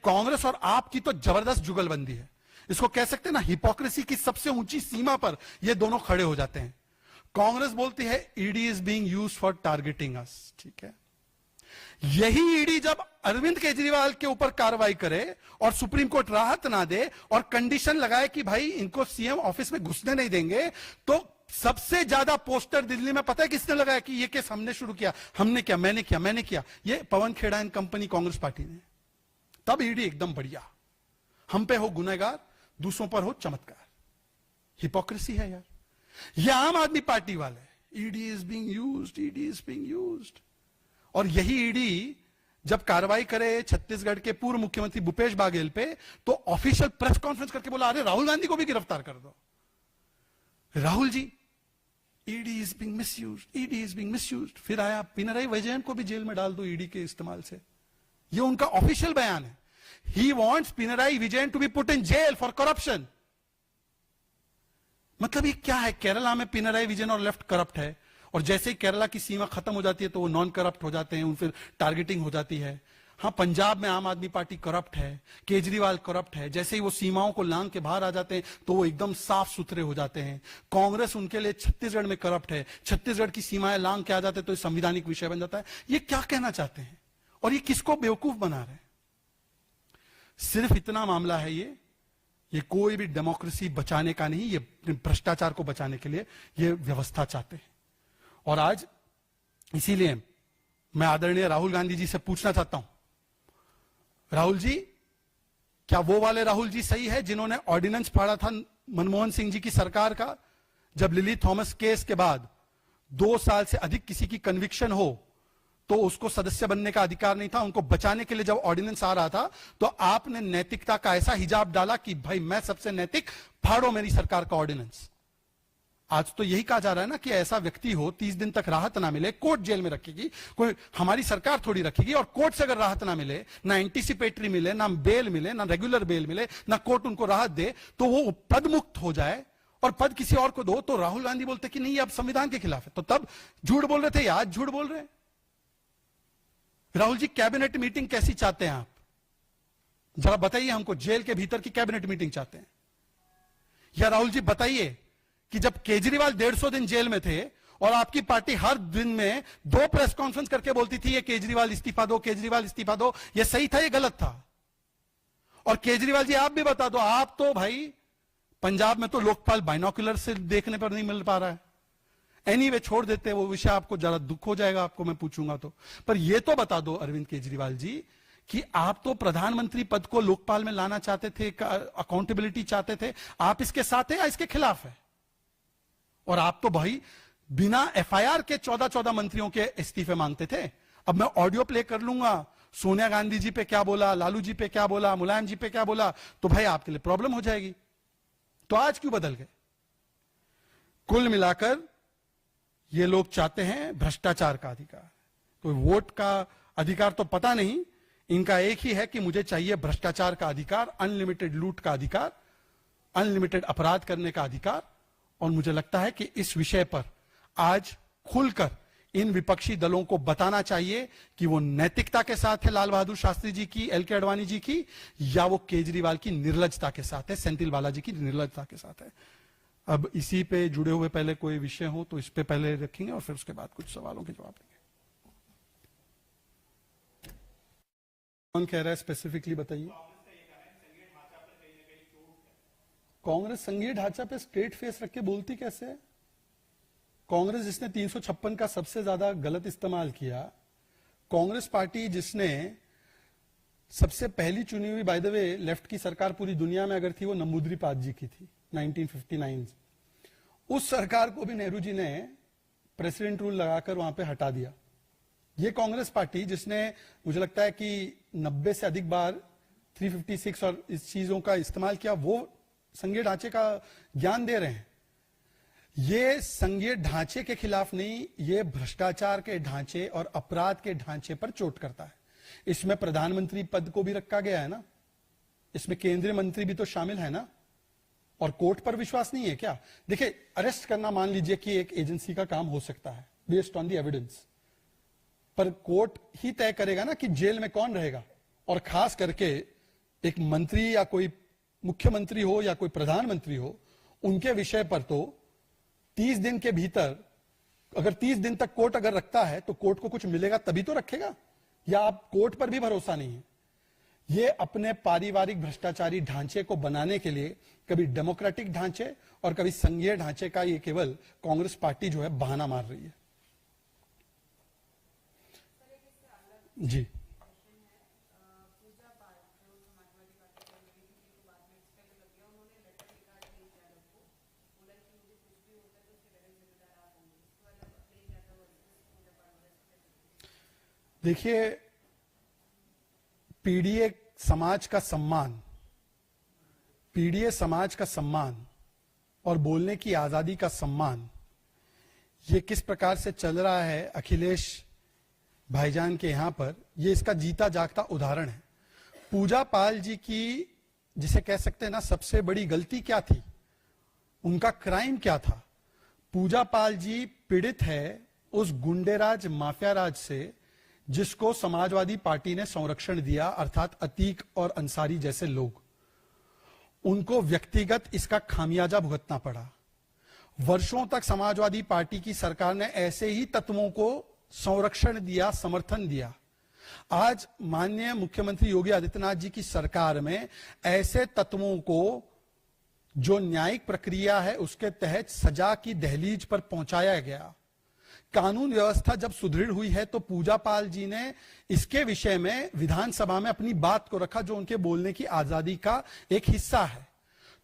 कांग्रेस और आप की तो जबरदस्त जुगलबंदी है। इसको कह सकते हैं ना, हिपोक्रेसी की सबसे ऊंची सीमा पर ये दोनों खड़े हो जाते हैं। कांग्रेस बोलती है ED is being used for targeting us, ठीक है। यही ईडी जब अरविंद केजरीवाल के ऊपर कार्रवाई करे और सुप्रीम कोर्ट राहत ना दे और कंडीशन लगाए कि भाई इनको सीएम ऑफिस में घुसने नहीं देंगे, तो सबसे ज्यादा पोस्टर दिल्ली में पता है किसने लगाया कि ये केस हमने शुरू किया, हमने किया, मैंने किया, ये Pawan Khera and company Congress party ने। तब ईडी एकदम बढ़िया, हम पे हो गुनहगार, दूसरों पर हो चमत्कार। हिपोक्रेसी है यार। ये आम आदमी पार्टी वाले, ED is being used, ED is being used. और यही ईडी जब कार्रवाई करे छत्तीसगढ़ के पूर्व मुख्यमंत्री भूपेश बाघेल पे, तो ऑफिशियल प्रेस कॉन्फ्रेंस करके बोला अरे राहुल गांधी को भी गिरफ्तार कर दो। Rahul ji, ED is being misused, ED is being misused. फिर आया पिनराई विजयन को भी जेल में डाल दो ईडी के इस्तेमाल से। ये उनका ऑफिशियल बयान है। He wants Pinarayi Vijayan to be put in jail for corruption. मतलब ये क्या है? केरला में पिनराई विजयन और लेफ्ट करप्ट है, और जैसे ही केरला की सीमा खत्म हो जाती है तो वो नॉन करप्ट हो जाते हैं, उन फिर टारगेटिंग हो जाती है। हाँ, पंजाब में आम आदमी पार्टी करप्ट है, केजरीवाल करप्ट है, जैसे ही वो सीमाओं को लांग के बाहर आ जाते हैं तो वो एकदम साफ सुथरे हो जाते हैं। कांग्रेस उनके लिए छत्तीसगढ़ में करप्ट है, छत्तीसगढ़ की सीमाएं लांग के आ जाते हैं तो संवैधानिक विषय बन जाता है। ये क्या कहना चाहते हैं और ये किसको बेवकूफ बना रहे हैं? सिर्फ इतना मामला है ये कोई भी डेमोक्रेसी बचाने का नहीं, ये भ्रष्टाचार को बचाने के लिए ये व्यवस्था चाहते हैं। और आज इसीलिए मैं आदरणीय राहुल गांधी जी से पूछना चाहता हूं, राहुल जी, क्या वो वाले राहुल जी सही है जिन्होंने ऑर्डिनेंस फाड़ा था मनमोहन सिंह जी की सरकार का, जब लिली थॉमस केस के बाद 2 साल से अधिक किसी की कन्विक्शन हो तो उसको सदस्य बनने का अधिकार नहीं था? उनको बचाने के लिए जब ऑर्डिनेंस आ रहा था तो आपने नैतिकता का ऐसा हिजाब डाला कि भाई मैं सबसे नैतिक, फाड़ो मेरी सरकार का ऑर्डिनेंस। आज तो यही कहा जा रहा है ना कि ऐसा व्यक्ति हो 30 दिन तक राहत ना मिले, कोर्ट जेल में रखेगी, कोई हमारी सरकार थोड़ी रखेगी। और कोर्ट से अगर राहत ना मिले, ना एंटीसिपेटरी मिले, ना बेल मिले, ना रेगुलर बेल मिले, ना कोर्ट उनको राहत दे, तो वो पद मुक्त हो जाए और पद किसी और को दो। तो राहुल गांधी बोलते कि नहीं, अब संविधान के खिलाफ है। तो तब झूठ बोल रहे थे, आज झूठ बोल रहे हैं। राहुल जी, कैबिनेट मीटिंग कैसी चाहते हैं आप? जरा बताइए हमको। जेल के भीतर की कैबिनेट मीटिंग चाहते हैं? या राहुल जी बताइए कि जब केजरीवाल 150 दिन जेल में थे और आपकी पार्टी हर दिन में 2 प्रेस कॉन्फ्रेंस करके बोलती थी ये केजरीवाल इस्तीफा दो, केजरीवाल इस्तीफा दो, ये सही था, ये गलत था? और केजरीवाल जी आप भी बता दो, आप तो भाई पंजाब में तो लोकपाल बाइनोकुलर से देखने पर नहीं मिल पा रहा है। एनीवे, छोड़ देते, वो विषय आपको जरा दुख हो जाएगा आपको मैं पूछूंगा तो। पर ये तो बता दो अरविंद केजरीवाल जी कि आप तो प्रधानमंत्री पद को लोकपाल में लाना चाहते थे, अकाउंटेबिलिटी चाहते थे। आप इसके साथ है या इसके खिलाफ है? और आप तो भाई बिना एफआईआर के 14 मंत्रियों के इस्तीफे मांगते थे। अब मैं ऑडियो प्ले कर लूंगा, सोनिया गांधी जी पे क्या बोला, लालू जी पे क्या बोला, मुलायम जी पे क्या बोला, तो भाई आपके लिए प्रॉब्लम हो जाएगी। तो आज क्यों बदल गए? कुल मिलाकर ये लोग चाहते हैं भ्रष्टाचार का अधिकार। तो वोट का अधिकार तो पता नहीं, इनका एक ही है कि मुझे चाहिए भ्रष्टाचार का अधिकार, अनलिमिटेड लूट का अधिकार, अनलिमिटेड अपराध करने का अधिकार। और मुझे लगता है कि इस विषय पर आज खुलकर इन विपक्षी दलों को बताना चाहिए कि वो नैतिकता के साथ है लाल बहादुर शास्त्री जी की, एल के अडवाणी जी की, या वो केजरीवाल की निर्लजता के साथ है, सेंथिल बालाजी की निर्लजता के साथ है। अब इसी पे जुड़े हुए पहले कोई विषय हो तो इस पे पहले रखेंगे और फिर उसके बाद कुछ सवालों के जवाब देंगे। कौन कह रहा है स्पेसिफिकली बताइए। कांग्रेस संघीय ढांचा पे स्ट्रेट फेस रख के बोलती कैसे है? कांग्रेस जिसने 356 का सबसे ज्यादा गलत इस्तेमाल किया, कांग्रेस पार्टी जिसने सबसे पहली चुनी हुई, बाय द वे लेफ्ट की सरकार पूरी दुनिया में अगर थी वो नंबूद्रीपाद जी की थी 1959। उस सरकार को भी नेहरू जी ने प्रेसिडेंट रूल लगाकर वहां पे हटा दिया। ये कांग्रेस पार्टी जिसने मुझे लगता है कि 90 से अधिक बार 356 और इस चीजों का इस्तेमाल किया, वो संघीय ढांचे का ज्ञान दे रहे हैं। ये संघीय ढांचे के खिलाफ नहीं, ये भ्रष्टाचार के ढांचे और अपराध के ढांचे पर चोट करता है। इसमें प्रधानमंत्री पद को भी रखा गया है ना, इसमें केंद्रीय मंत्री भी तो शामिल है ना। और कोर्ट पर विश्वास नहीं है क्या? देखिए, अरेस्ट करना मान लीजिए कि एक एजेंसी का काम हो सकता है बेस्ड ऑन द एविडेंस, पर कोर्ट ही तय करेगा ना कि जेल में कौन रहेगा। और खास करके एक मंत्री या कोई मुख्यमंत्री हो या कोई प्रधानमंत्री हो, उनके विषय पर तो 30 दिन के भीतर, अगर 30 दिन तक कोर्ट अगर रखता है तो कोर्ट को कुछ मिलेगा तभी तो रखेगा, या आप कोर्ट पर भी भरोसा नहीं है। ये अपने पारिवारिक भ्रष्टाचारी ढांचे को बनाने के लिए कभी डेमोक्रेटिक ढांचे और कभी संघीय ढांचे का ये केवल कांग्रेस पार्टी जो है बहाना मार रही है। जी, देखिए, पीडीए समाज का सम्मान, पीडीए समाज का सम्मान और बोलने की आजादी का सम्मान, ये किस प्रकार से चल रहा है अखिलेश भाईजान के यहां पर, ये इसका जीता जागता उदाहरण है। पूजा पाल जी की, जिसे कह सकते हैं ना, सबसे बड़ी गलती क्या थी, उनका क्राइम क्या था? पूजा पाल जी पीड़ित है उस गुंडेराज माफिया राज से जिसको समाजवादी पार्टी ने संरक्षण दिया, अर्थात अतीक और अंसारी जैसे लोग। उनको व्यक्तिगत इसका खामियाजा भुगतना पड़ा। वर्षों तक समाजवादी पार्टी की सरकार ने ऐसे ही तत्वों को संरक्षण दिया, समर्थन दिया। आज माननीय मुख्यमंत्री योगी आदित्यनाथ जी की सरकार में ऐसे तत्वों को जो न्यायिक प्रक्रिया है उसके तहत सजा की दहलीज पर पहुंचाया गया। कानून व्यवस्था जब सुदृढ़ हुई है तो पूजा पाल जी ने इसके विषय में विधानसभा में अपनी बात को रखा, जो उनके बोलने की आजादी का एक हिस्सा है।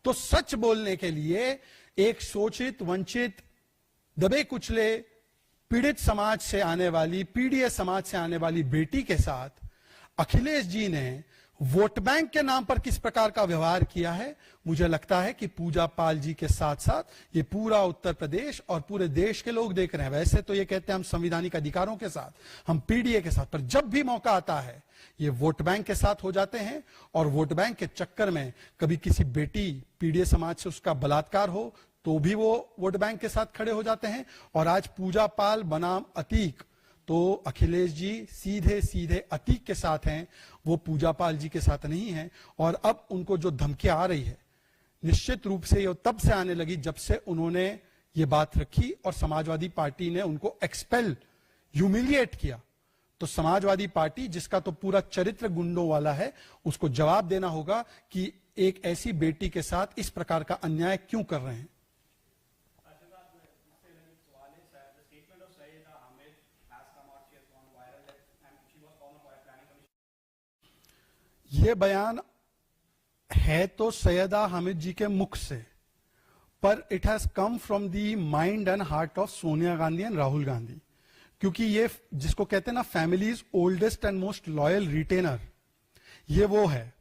तो सच बोलने के लिए एक शोषित, वंचित, दबे कुचले, पीड़ित समाज से आने वाली, पीडीए समाज से आने वाली बेटी के साथ अखिलेश जी ने वोट बैंक के नाम पर किस प्रकार का व्यवहार किया है, मुझे लगता है कि पूजा पाल जी के साथ साथ ये पूरा उत्तर प्रदेश और पूरे देश के लोग देख रहे हैं। वैसे तो ये कहते हैं हम संवैधानिक अधिकारों के साथ, हम पीडीए के साथ, पर जब भी मौका आता है ये वोट बैंक के साथ हो जाते हैं, और वोट बैंक के चक्कर में कभी किसी बेटी पीडीए समाज से उसका बलात्कार हो तो भी वो वोट बैंक के साथ खड़े हो जाते हैं। और आज पूजा पाल बनाम अतीक, तो अखिलेश जी सीधे सीधे अतीक के साथ हैं, वो पूजा पाल जी के साथ नहीं है। और अब उनको जो धमकियां आ रही है, निश्चित रूप से ये तब से आने लगी जब से उन्होंने ये बात रखी और समाजवादी पार्टी ने उनको एक्सपेल, ह्यूमिलिएट किया। तो समाजवादी पार्टी, जिसका तो पूरा चरित्र गुंडों वाला है, उसको जवाब देना होगा कि एक ऐसी बेटी के साथ इस प्रकार का अन्याय क्यों कर रहे हैं। ये बयान है तो सैयदा हामिद जी के मुख से, पर it has come from the mind and heart of Sonia Gandhi and Rahul Gandhi, क्योंकि ये जिसको कहते हैं ना families oldest and most loyal retainer, ये वो है।